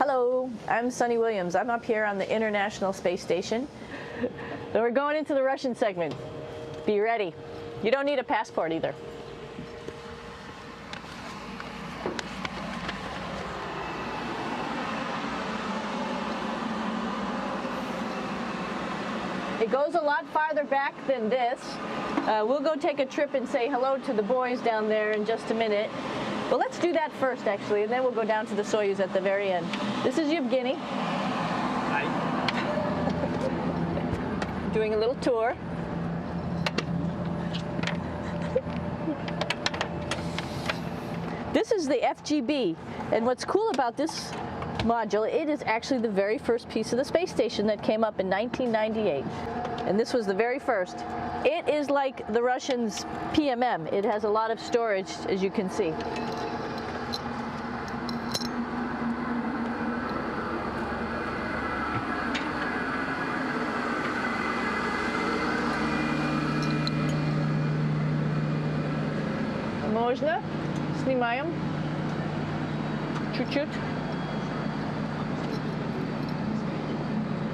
Hello, I'm Sunny Williams. I'm up here on the International Space Station. So we're going into the Russian segment. Be ready. You don't need a passport either. It goes a lot farther back than this. We'll go take a trip and say hello to the boys down there in just a minute. Well, let's do that first, actually, and then we'll go down to the Soyuz at the very end. This is Yevgeny. Hi. Doing a little tour. This is the FGB, and what's cool about this module, it is actually the very first piece of the space station that came up in 1998. And this was the very first. It is like the Russians' PMM. It has a lot of storage, as you can see. Можно? Снимаем. Чуть-чуть.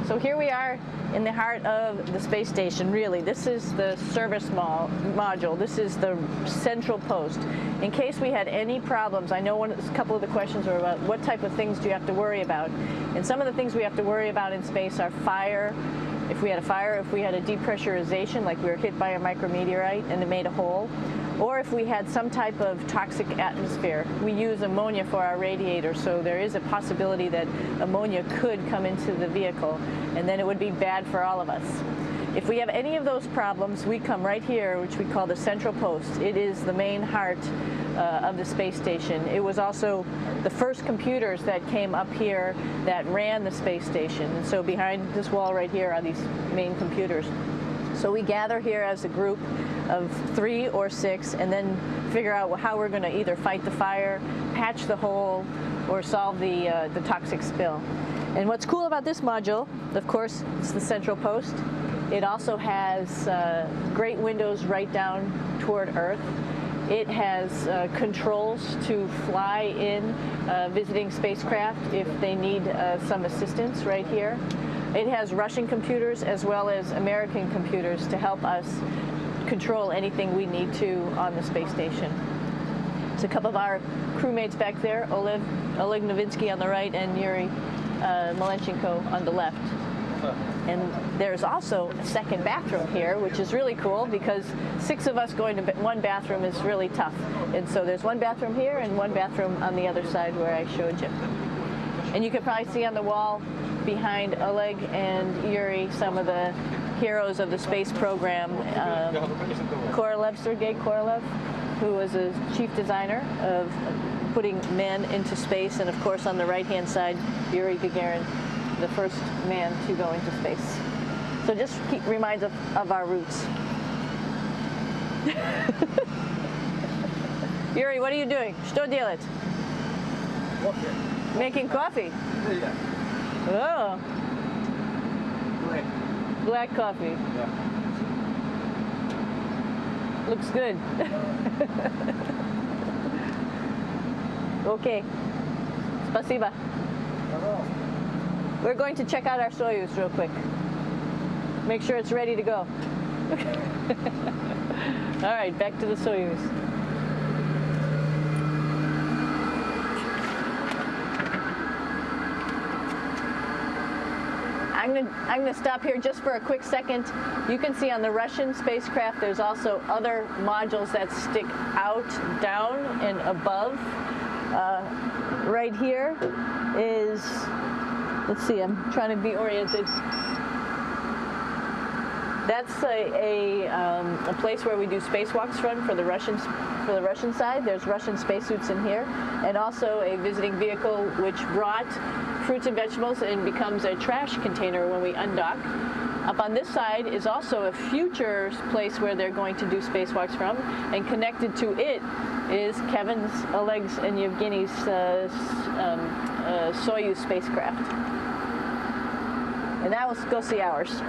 So here we are in the heart of the space station, really. This is the service module. This is the central post. In case we had any problems, I know a couple of the questions were about what type of things do you have to worry about. And some of the things we have to worry about in space are fire. If we had a fire, if we had a depressurization, like we were hit by a micrometeorite and it made a hole, or if we had some type of toxic atmosphere. We use ammonia for our radiator, so there is a possibility that ammonia could come into the vehicle, and then it would be bad for all of us. If we have any of those problems, we come right here, which we call the central post. It is the main heart of the space station. It was also the first computers that came up here that ran the space station. And so behind this wall right here are these main computers. So we gather here as a group of 3 or 6 and then figure out how we're going to either fight the fire, patch the hole, or solve the toxic spill. And what's cool about this module, of course, it's the central post. It also has great windows right down toward Earth. It has controls to fly in visiting spacecraft if they need some assistance right here. It has Russian computers as well as American computers to help us control anything we need to on the space station. It's a couple of our crewmates back there, Oleg Novinsky on the right and Yuri Malenchenko on the left. And there's also a second bathroom here, which is really cool because 6 of us going to one bathroom is really tough. And so there's one bathroom here and one bathroom on the other side where I showed you. And you can probably see on the wall behind Oleg and Yuri some of the heroes of the space program. Sergei Korolev, who was a chief designer of putting men into space, and of course on the right-hand side, Yuri Gagarin, the first man to go into space. So just reminds us of our roots. Yuri, what are you doing? Что делать? Coffee. Making coffee? Yeah. Oh. Black. Black coffee. Yeah. Looks good. Okay. Спасибо. We're going to check out our Soyuz real quick. Make sure it's ready to go. All right, back to the Soyuz. I'm going to stop here just for a quick second. You can see on the Russian spacecraft there's also other modules that stick out, down, and above. Right here is, let's see, I'm trying to be oriented. That's a place where we do spacewalks from for the Russian side. There's Russian spacesuits in here, and also a visiting vehicle which brought fruits and vegetables and becomes a trash container when we undock. Up on this side is also a future place where they're going to do spacewalks from, and connected to it is Kevin's, Oleg's, and Yevgeny's Soyuz spacecraft. And now let's go see ours.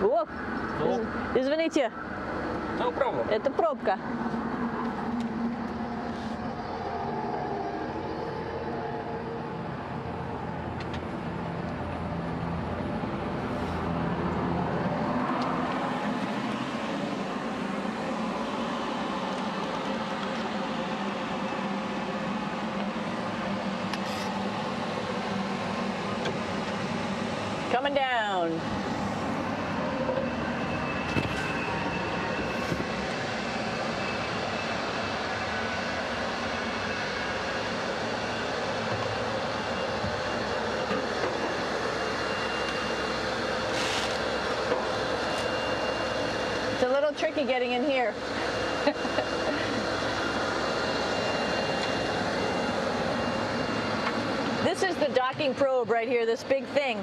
Whoa! Извините. No problem. Это пробка. coming down. It's a little tricky getting in here. This is the docking probe right here, this big thing.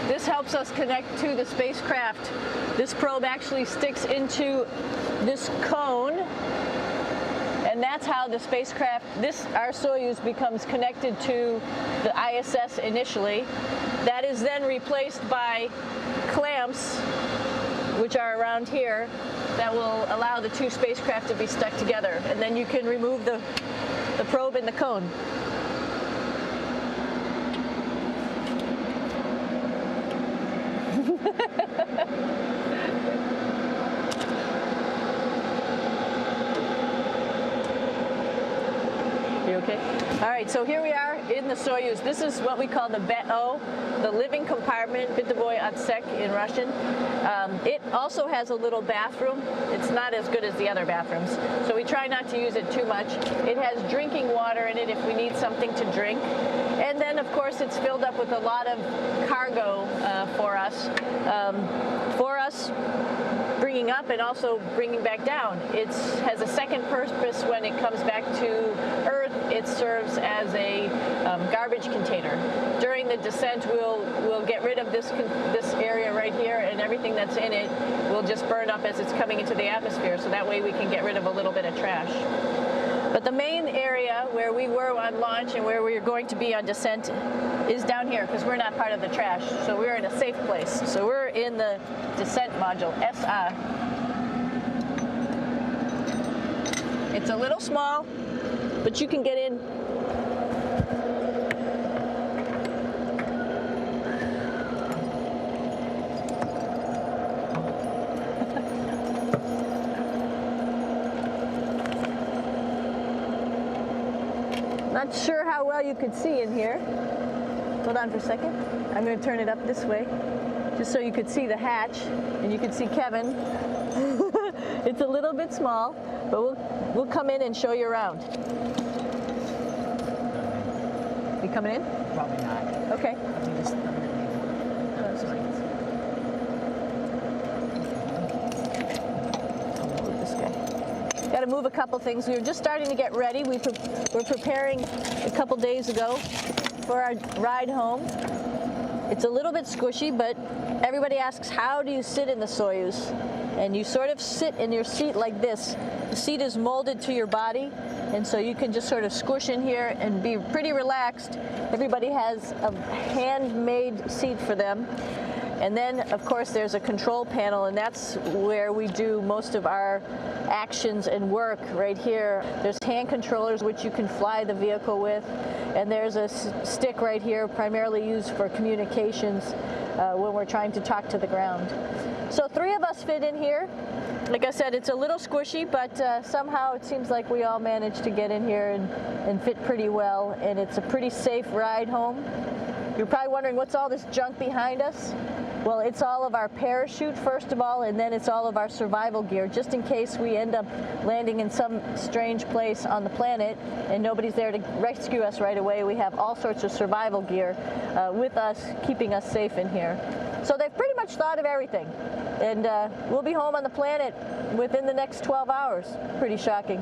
This helps us connect to the spacecraft. This probe actually sticks into this cone, and that's how the spacecraft, our Soyuz, becomes connected to the ISS initially. That is then replaced by clamps, which are around here, that will allow the two spacecraft to be stuck together. And then you can remove the probe and the cone. You okay? All right, so here we are in the Soyuz. This is what we call the BEO, the living compartment, Bitovoy Otsek in Russian. It also has a little bathroom. It's not as good as the other bathrooms, so we try not to use it too much. It has drinking water in it if we need something to drink. And then, of course, it's filled up with a lot of cargo for us. Bringing up and also bringing back down. It has a second purpose when it comes back to Earth. It serves as a garbage container. During the descent, we'll get rid of this area right here, and everything that's in it will just burn up as it's coming into the atmosphere, so that way we can get rid of a little bit of trash. But the main area where we were on launch and where we're going to be on descent is down here, because we're not part of the trash. So we're in a safe place. So we're in the descent module, SA. It's a little small, but you can get in. Not sure how well you could see in here. Hold on for a second. I'm going to turn it up this way, just so you could see the hatch, and you could see Kevin. It's a little bit small, but we'll come in and show you around. You coming in? Probably not. Okay. Got to move a couple things. We were just starting to get ready. We're preparing a couple days ago for our ride home. It's a little bit squishy, but everybody asks, how do you sit in the Soyuz? And you sort of sit in your seat like this. The seat is molded to your body, and so you can just sort of squish in here and be pretty relaxed. Everybody has a handmade seat for them. And then, of course, there's a control panel, and that's where we do most of our actions and work right here. There's hand controllers which you can fly the vehicle with, and there's a stick right here primarily used for communications when we're trying to talk to the ground. So 3 of us fit in here. Like I said, it's a little squishy, but somehow it seems like we all managed to get in here and fit pretty well, and it's a pretty safe ride home. You're probably wondering, what's all this junk behind us? Well, it's all of our parachute, first of all, and then it's all of our survival gear, just in case we end up landing in some strange place on the planet and nobody's there to rescue us right away. We have all sorts of survival gear with us, keeping us safe in here. So they've pretty much thought of everything. And we'll be home on the planet within the next 12 hours. Pretty shocking.